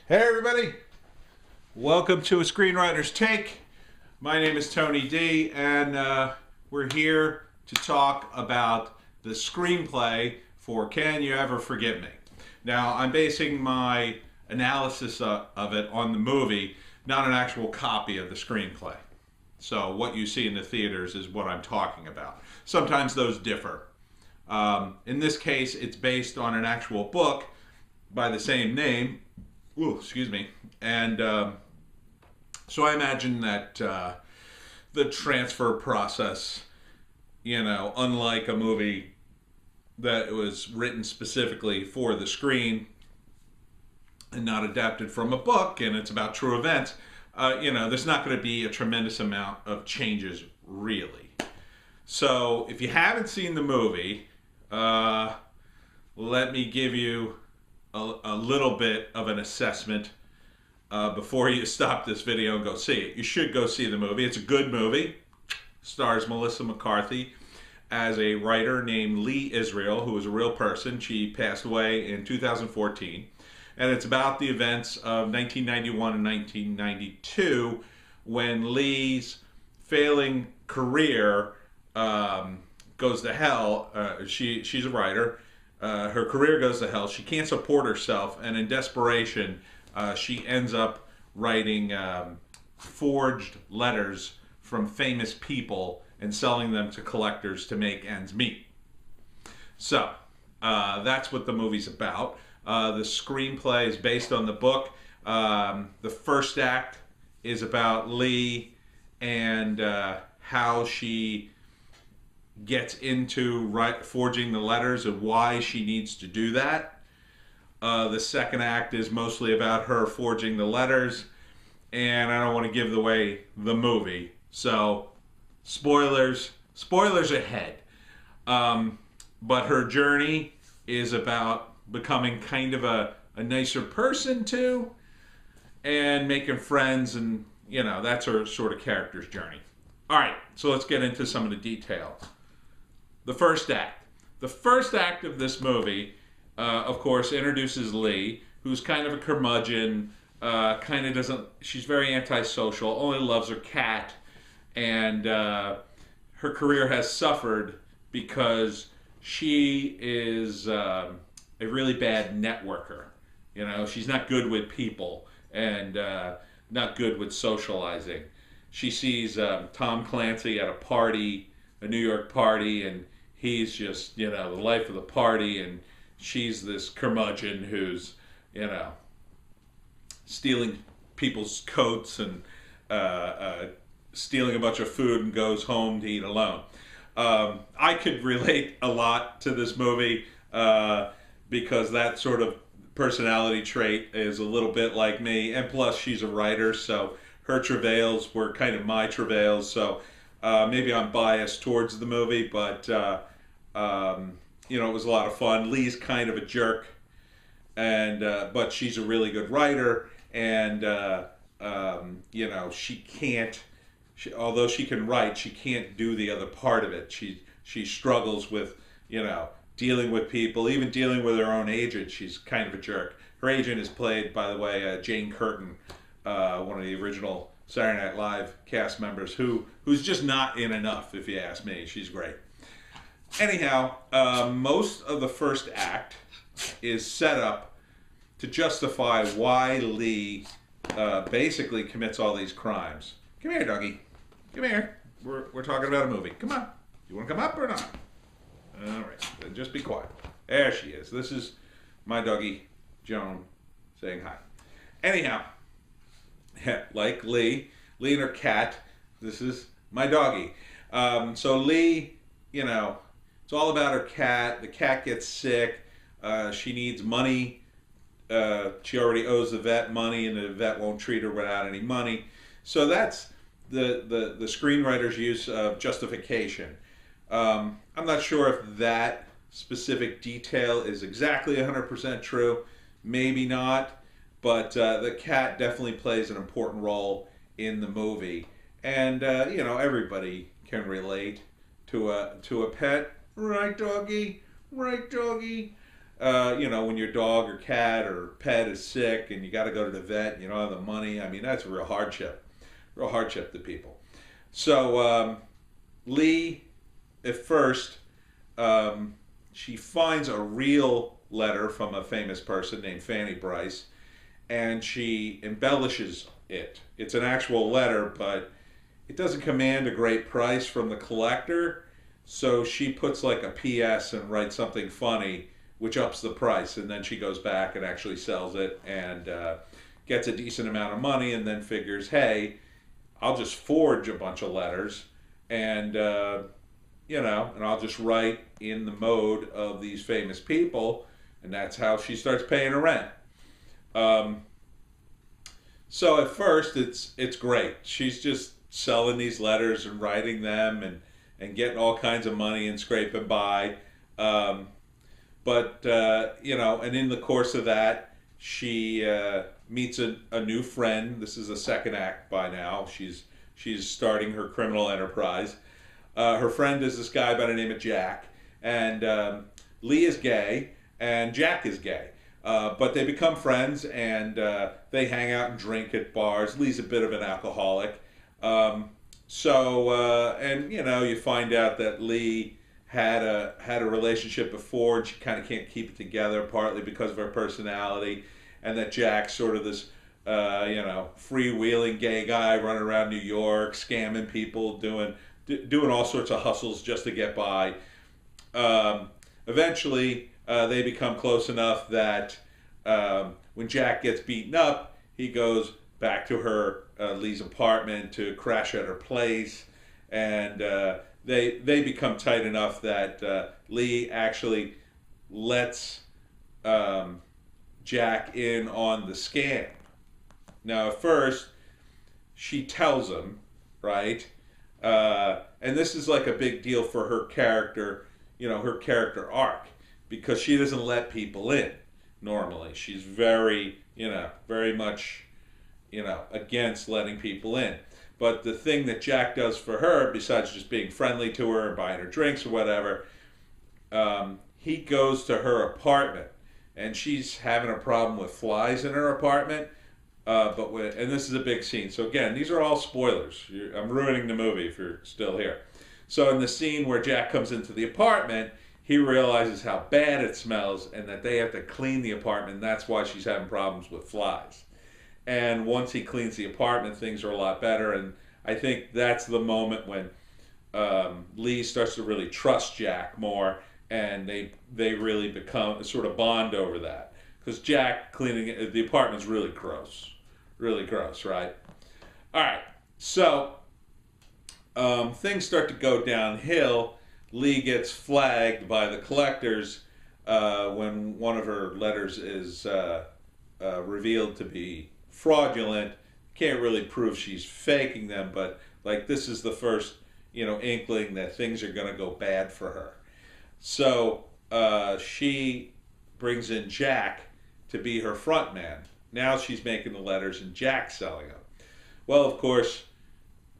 Hey everybody, welcome to A Screenwriter's Take. My name is Tony D, and we're here to talk about the screenplay for Can You Ever Forgive Me? Now, I'm basing my analysis of it on the movie, not an actual copy of the screenplay. So what you see in the theaters is what I'm talking about. Sometimes those differ. In this case, it's based on an actual book by the same name. Ooh, excuse me. And so I imagine that the transfer process, unlike a movie that was written specifically for the screen and not adapted from a book, and it's about true events, there's not going to be a tremendous amount of changes, really. So if you haven't seen the movie, let me give you a little bit of an assessment before you stop this video and go see it. You should go see the movie. It's a good movie. Stars Melissa McCarthy as a writer named Lee Israel, who was a real person. She passed away in 2014. And it's about the events of 1991 and 1992 when Lee's failing career goes to hell. She's a writer. Her career goes to hell. She can't support herself, and in desperation, she ends up writing forged letters from famous people and selling them to collectors to make ends meet. So that's what the movie's about. The screenplay is based on the book. The first act is about Lee and how she gets into forging the letters and why she needs to do that. The second act is mostly about her forging the letters, and I don't want to give away the movie, so spoilers ahead. But her journey is about becoming kind of a nicer person too, and making friends, and that's her sort of character's journey. All right, so let's get into some of the details. The first act. The first act of this movie, of course, introduces Lee, who's kind of a curmudgeon, she's very antisocial, only loves her cat, and her career has suffered because she is a really bad networker. She's not good with people and not good with socializing. She sees Tom Clancy at a party, a New York party, and he's just, the life of the party, and she's this curmudgeon who's, stealing people's coats and stealing a bunch of food and goes home to eat alone. I could relate a lot to this movie because that sort of personality trait is a little bit like me, and plus she's a writer, so her travails were kind of my travails, so maybe I'm biased towards the movie, but it was a lot of fun. Lee's kind of a jerk, and but she's a really good writer, and she can't. Although she can write, she can't do the other part of it. She struggles with dealing with people, even dealing with her own agent. She's kind of a jerk. Her agent is played, by the way, Jane Curtin, one of the original Saturday Night Live cast members, who's just not in enough, if you ask me. She's great. Anyhow, most of the first act is set up to justify why Lee basically commits all these crimes. Come here, doggy. Come here. We're talking about a movie. Come on. You want to come up or not? All right. Then just be quiet. There she is. This is my doggy, Joan, saying hi. Anyhow, like Lee and her cat, this is my doggy. So Lee, it's all about her cat. The cat gets sick. She needs money. She already owes the vet money, and the vet won't treat her without any money. So that's the screenwriter's use of justification. I'm not sure if that specific detail is exactly 100% true. Maybe not. But the cat definitely plays an important role in the movie. And, everybody can relate to a pet. Right, doggy? Right, doggy? you know, when your dog or cat or pet is sick and you got to go to the vet and you don't have the money. I mean, that's a real hardship to people. So Lee, at first, she finds a real letter from a famous person named Fanny Bryce, and she embellishes it. It's an actual letter, but it doesn't command a great price from the collector. So she puts like a PS and writes something funny, which ups the price. And then she goes back and actually sells it and gets a decent amount of money, and then figures, hey, I'll just forge a bunch of letters and, you know, and I'll just write in the mode of these famous people. And that's how she starts paying her rent. So at first it's great. She's just selling these letters and writing them and getting all kinds of money and scraping by. But you know, and in the course of that, she meets a new friend. This is the second act by now. She's starting her criminal enterprise. Her friend is this guy by the name of Jack, and Lee is gay and Jack is gay. But they become friends, and they hang out and drink at bars. Lee's a bit of an alcoholic. And you know, you find out that Lee had a relationship before, and she kind of can't keep it together, partly because of her personality, and that Jack's sort of this, you know, freewheeling gay guy running around New York, scamming people, doing all sorts of hustles just to get by. Eventually, they become close enough that when Jack gets beaten up, he goes back to her, Lee's apartment, to crash at her place, and they become tight enough that Lee actually lets Jack in on the scam. Now, at first, she tells him, right? And this is like a big deal for her character, you know, her character arc, because she doesn't let people in normally. She's very, you know, very much, you know, against letting people in. But the thing that Jack does for her, besides just being friendly to her and buying her drinks or whatever, he goes to her apartment, and she's having a problem with flies in her apartment. And this is a big scene. So again, these are all spoilers. I'm ruining the movie if you're still here. So in the scene where Jack comes into the apartment, he realizes how bad it smells and that they have to clean the apartment, and that's why she's having problems with flies. And once he cleans the apartment, things are a lot better. And I think that's the moment when Lee starts to really trust Jack more, and they really become a sort of bond over that. Because Jack cleaning the apartment's really gross, right? All right, so things start to go downhill. Lee gets flagged by the collectors when one of her letters is revealed to be fraudulent. Can't really prove she's faking them, but like this is the first, you know, inkling that things are going to go bad for her. So she brings in Jack to be her front man. Now she's making the letters and Jack's selling them. Well, of course,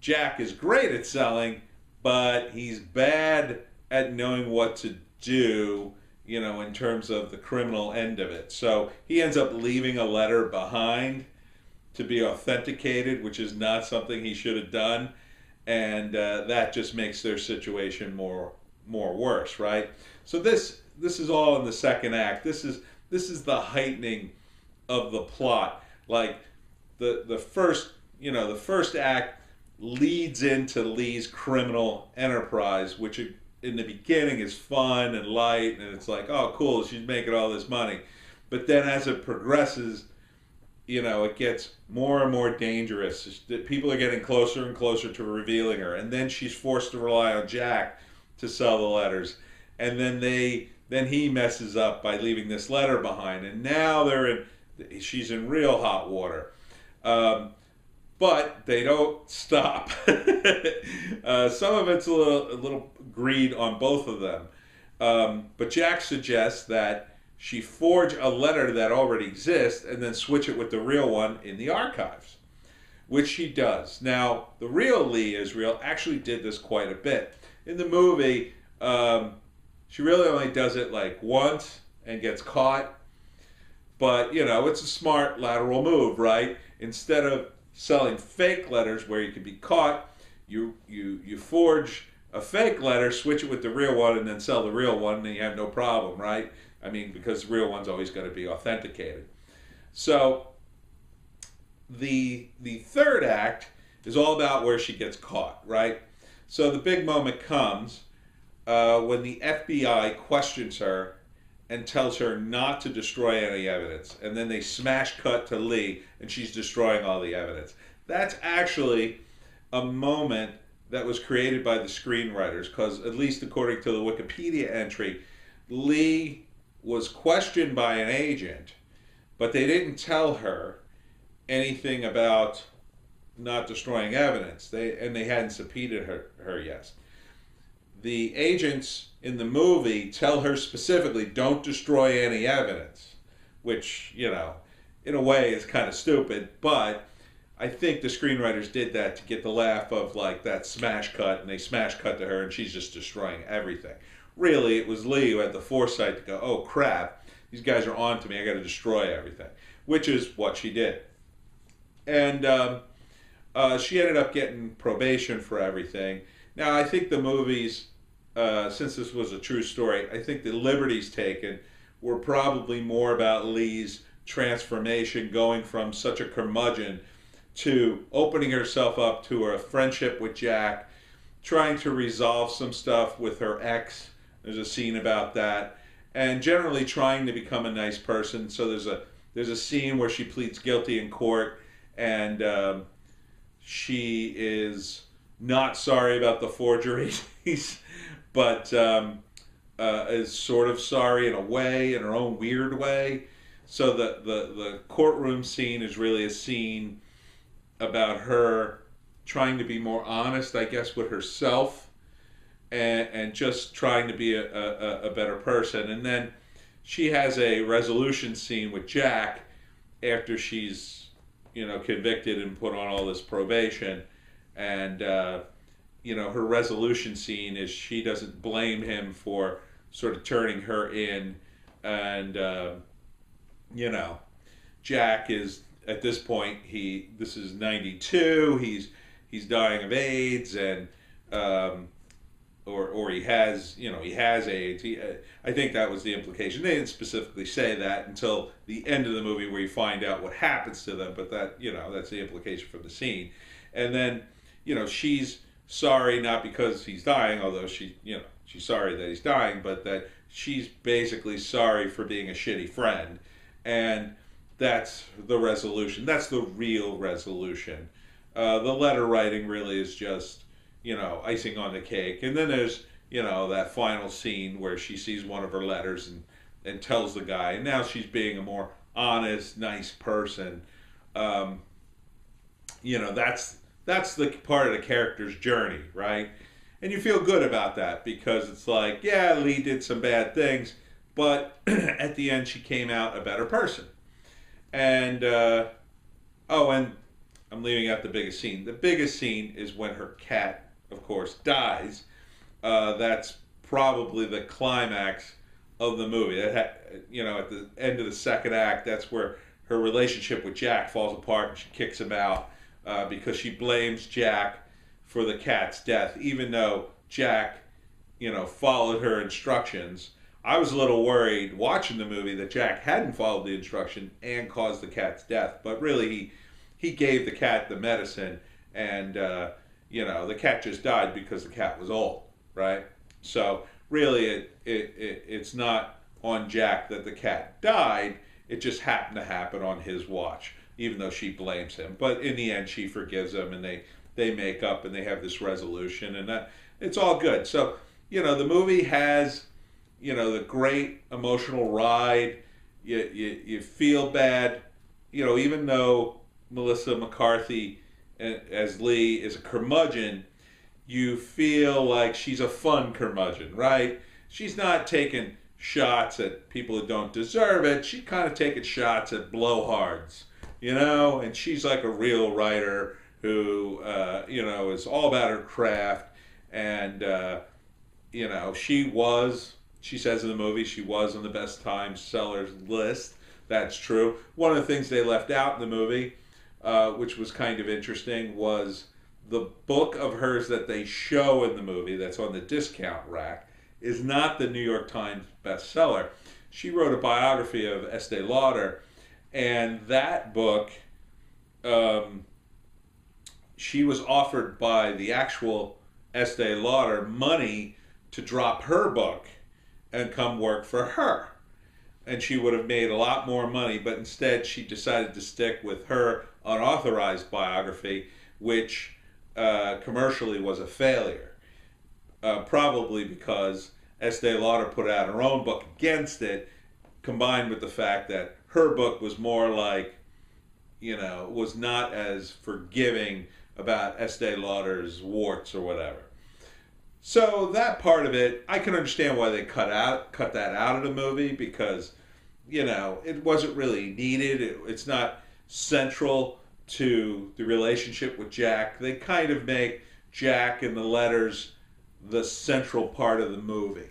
Jack is great at selling, but he's bad at knowing what to do, you know, in terms of the criminal end of it. So he ends up leaving a letter behind to be authenticated, which is not something he should have done, and that just makes their situation more worse, right? So this is all in the second act. This is the heightening of the plot. Like the first act leads into Lee's criminal enterprise, which in the beginning is fun and light, and it's like, oh, cool, she's making all this money. But then as it progresses, you know, it gets more and more dangerous. People are getting closer and closer to revealing her, and then she's forced to rely on Jack to sell the letters, and then he messes up by leaving this letter behind, and now she's in real hot water. But they don't stop. Some of it's a little greed on both of them. But Jack suggests that she forge a letter that already exists and then switch it with the real one in the archives, which she does. Now, the real Lee Israel actually did this quite a bit. In the movie, she really only does it like once, and gets caught. But, you know, it's a smart lateral move, right? Instead of selling fake letters where you could be caught, you forge a fake letter, switch it with the real one, and then sell the real one, and then you have no problem, right? I mean, because the real one's always going to be authenticated. So the third act is all about where she gets caught, right? So the big moment comes when the FBI questions her and tells her not to destroy any evidence. And then they smash cut to Lee, and she's destroying all the evidence. That's actually a moment that was created by the screenwriters, because at least according to the Wikipedia entry, Lee was questioned by an agent, but they didn't tell her anything about not destroying evidence. They hadn't subpoenaed her yet. The agents in the movie tell her specifically, don't destroy any evidence, which, you know, in a way is kind of stupid, but I think the screenwriters did that to get the laugh of like that smash cut, and they smash cut to her and she's just destroying everything. Really, it was Lee who had the foresight to go, oh crap, these guys are on to me, I got to destroy everything, which is what she did. And she ended up getting probation for everything. Now, I think the movies, since this was a true story, I think the liberties taken were probably more about Lee's transformation, going from such a curmudgeon to opening herself up to a friendship with Jack, trying to resolve some stuff with her ex. There's a scene about that, and generally trying to become a nice person. So there's a scene where she pleads guilty in court, and she is not sorry about the forgeries, but is sort of sorry in a way, in her own weird way. So the courtroom scene is really a scene about her trying to be more honest, I guess, with herself, and just trying to be a better person. And then she has a resolution scene with Jack after she's, you know, convicted and put on all this probation. And, you know, her resolution scene is she doesn't blame him for sort of turning her in. And, you know, Jack is, at this point, this is 92, he's dying of AIDS, and or he has, you know, he has AIDS. I think that was the implication. They didn't specifically say that until the end of the movie where you find out what happens to them, but that, you know, that's the implication from the scene. And then, you know, she's sorry not because he's dying, although she, you know, she's sorry that he's dying, but that she's basically sorry for being a shitty friend. And that's the resolution. That's the real resolution. The letter writing really is just, you know, icing on the cake. And then there's, you know, that final scene where she sees one of her letters and tells the guy, and now she's being a more honest, nice person. You know, that's the part of the character's journey, right? And you feel good about that, because it's like, yeah, Lee did some bad things, but at the end she came out a better person. And, oh, and I'm leaving out the biggest scene. The biggest scene is when her cat, of course, dies. That's probably the climax of the movie. You know, at the end of the second act, that's where her relationship with Jack falls apart, and she kicks him out because she blames Jack for the cat's death, even though Jack, you know, followed her instructions. I was a little worried watching the movie that Jack hadn't followed the instruction and caused the cat's death, but really he gave the cat the medicine, and you know, the cat just died because the cat was old, right? So really it's not on Jack that the cat died, it just happened to happen on his watch, even though she blames him. But in the end she forgives him, and they make up, and they have this resolution, and that it's all good. So, you know, the movie has, you know, the great emotional ride. You feel bad, you know, even though Melissa McCarthy as Lee is a curmudgeon, you feel like she's a fun curmudgeon, right? She's not taking shots at people who don't deserve it. She's kind of taking shots at blowhards, you know, and she's like a real writer who, you know, is all about her craft. And, you know, she was She says in the movie she was on the best time sellers list. That's true. One of the things they left out in the movie, which was kind of interesting, was the book of hers that they show in the movie that's on the discount rack is not the New York Times bestseller. She wrote a biography of Estee Lauder, and that book, she was offered by the actual Estee Lauder money to drop her book and come work for her. And she would have made a lot more money, but instead she decided to stick with her unauthorized biography, which commercially was a failure. Probably because Estee Lauder put out her own book against it, combined with the fact that her book was more like, was not as forgiving about Estee Lauder's warts or whatever. So that part of it, I can understand why they cut that out of the movie, because, it wasn't really needed. It's not central to the relationship with Jack. They kind of make Jack and the letters the central part of the movie.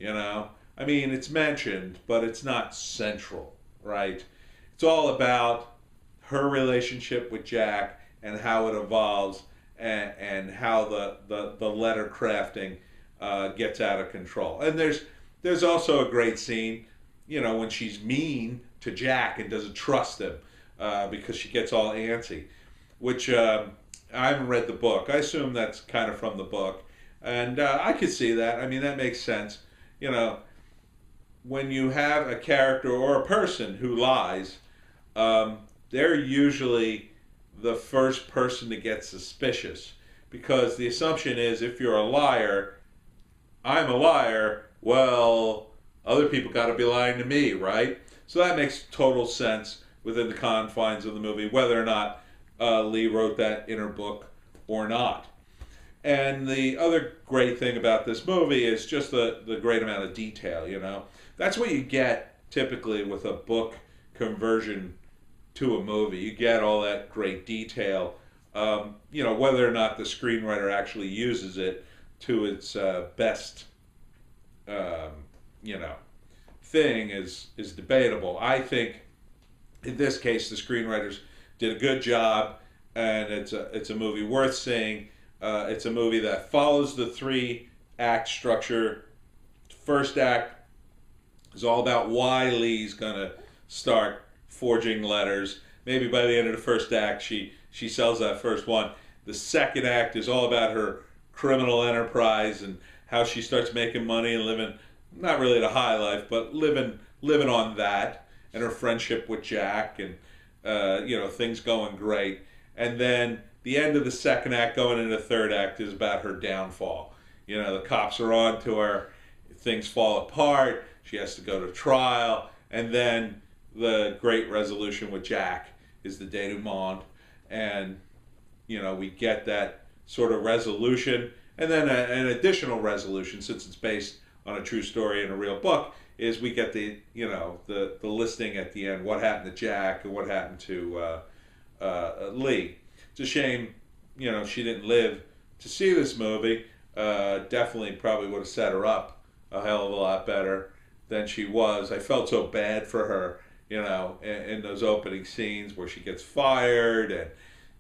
I mean, it's mentioned, but it's not central, right? It's all about her relationship with Jack and how it evolves, and how the letter crafting gets out of control. And there's also a great scene, when she's mean to Jack and doesn't trust him because she gets all antsy, which I haven't read the book. I assume that's kind of from the book, and I could see that. I mean, that makes sense. When you have a character or a person who lies, they're usually the first person to get suspicious, because the assumption is, if you're a liar, I'm a liar, well, other people got to be lying to me, right? So that makes total sense within the confines of the movie, whether or not Lee wrote that in her book or not. And the other great thing about this movie is just the great amount of detail, That's what you get typically with a book conversion to a movie. You get all that great detail. Whether or not the screenwriter actually uses it to its best, thing is debatable. I think in this case the screenwriters did a good job, and it's a movie worth seeing. It's a movie that follows the 3-act structure. First act is all about why Lee's gonna start forging letters. Maybe by the end of the first act, she sells that first one. The second act is all about her criminal enterprise and how she starts making money and living, not really the high life, but living on that, and her friendship with Jack, and things going great. And then the end of the second act, going into the third act, is about her downfall. The cops are on to her, things fall apart, she has to go to trial, and then the great resolution with Jack is the denouement. And we get that sort of resolution, and then an additional resolution, since it's based on a true story and a real book, is we get the listing at the end, what happened to Jack and what happened to Lee. It's a shame she didn't live to see this movie. Definitely probably would have set her up a hell of a lot better than she was. I felt so bad for her, in those opening scenes where she gets fired, and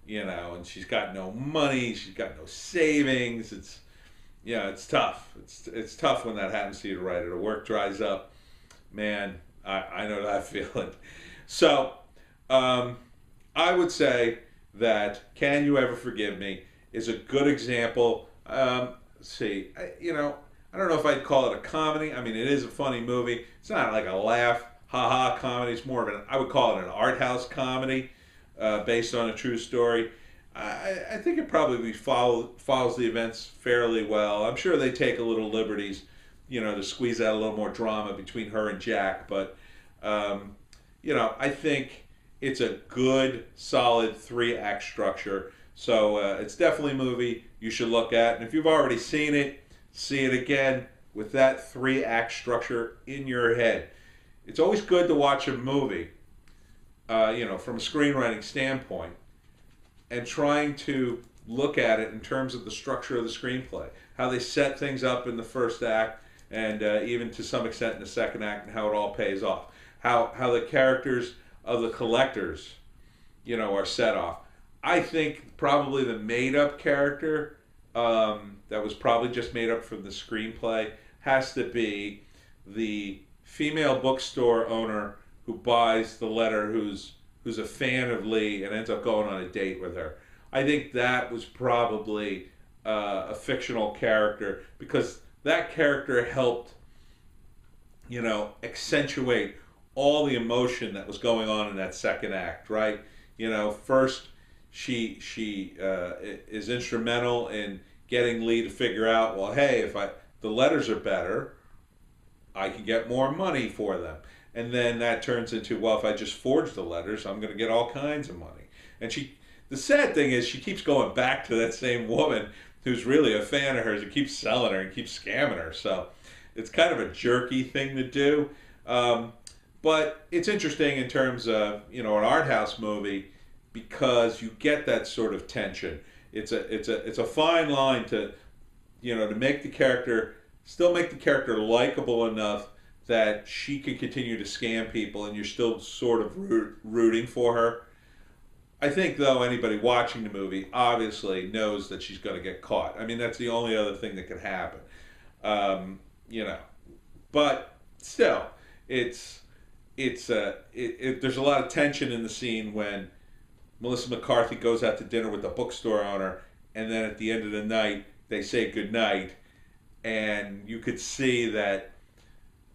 and she's got no money, she's got no savings. It's tough. It's tough when that happens to you, to write it. Her work dries up. Man, I know that feeling. So, I would say that Can You Ever Forgive Me is a good example. I don't know if I'd call it a comedy. I mean, it is a funny movie. It's not like a laugh, ha-ha comedy. It's more of I would call it an art house comedy based on a true story. I think it probably follows the events fairly well. I'm sure they take a little liberties, to squeeze out a little more drama between her and Jack. But, I think it's a good, solid 3-act structure. So it's definitely a movie you should look at. And if you've already seen it, see it again with that 3-act structure in your head. It's always good to watch a movie, from a screenwriting standpoint, and trying to look at it in terms of the structure of the screenplay, how they set things up in the first act and even to some extent in the second act, and how it all pays off. How the characters of the collectors, are set off. I think probably the made-up character that was probably just made up from the screenplay has to be the female bookstore owner who buys the letter, who's a fan of Lee and ends up going on a date with her. I think that was probably a fictional character, because that character helped, accentuate all the emotion that was going on in that second act, right? First she is instrumental in getting Lee to figure out, well, hey, if the letters are better, I can get more money for them. And then that turns into, well, if I just forge the letters, I'm going to get all kinds of money. And the sad thing is, she keeps going back to that same woman who's really a fan of hers and keeps selling her and keeps scamming her. So it's kind of a jerky thing to do. But it's interesting in terms of, an art house movie, because you get that sort of tension. It's a fine line to, to make the character, still make the character likable enough that she can continue to scam people and you're still sort of rooting for her. I think, though, anybody watching the movie obviously knows that she's going to get caught. I mean, that's the only other thing that could happen. But still, there's a lot of tension in the scene when Melissa McCarthy goes out to dinner with the bookstore owner, and then at the end of the night they say goodnight, and you could see that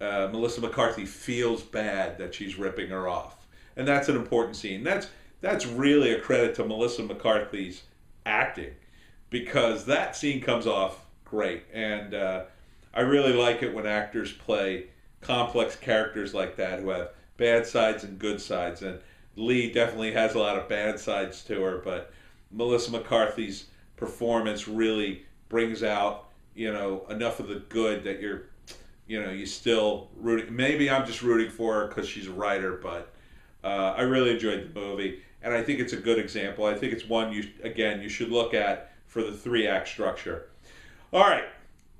Melissa McCarthy feels bad that she's ripping her off, and that's an important scene. That's really a credit to Melissa McCarthy's acting, because that scene comes off great, and I really like it when actors play complex characters like that who have bad sides and good sides, and Lee definitely has a lot of bad sides to her, but Melissa McCarthy's performance really brings out, enough of the good that you still rooting. Maybe I'm just rooting for her because she's a writer, but I really enjoyed the movie, and I think it's a good example. I think it's one you should look at for the 3-act structure. All right.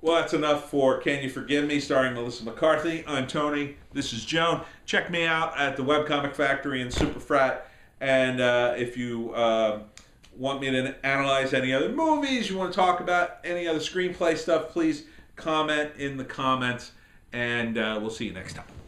Well, that's enough for Can You Forgive Me, starring Melissa McCarthy. I'm Tony. This is Joan. Check me out at the Webcomic Factory and Superfrat. And if you want me to analyze any other movies, you want to talk about any other screenplay stuff, please comment in the comments. And we'll see you next time.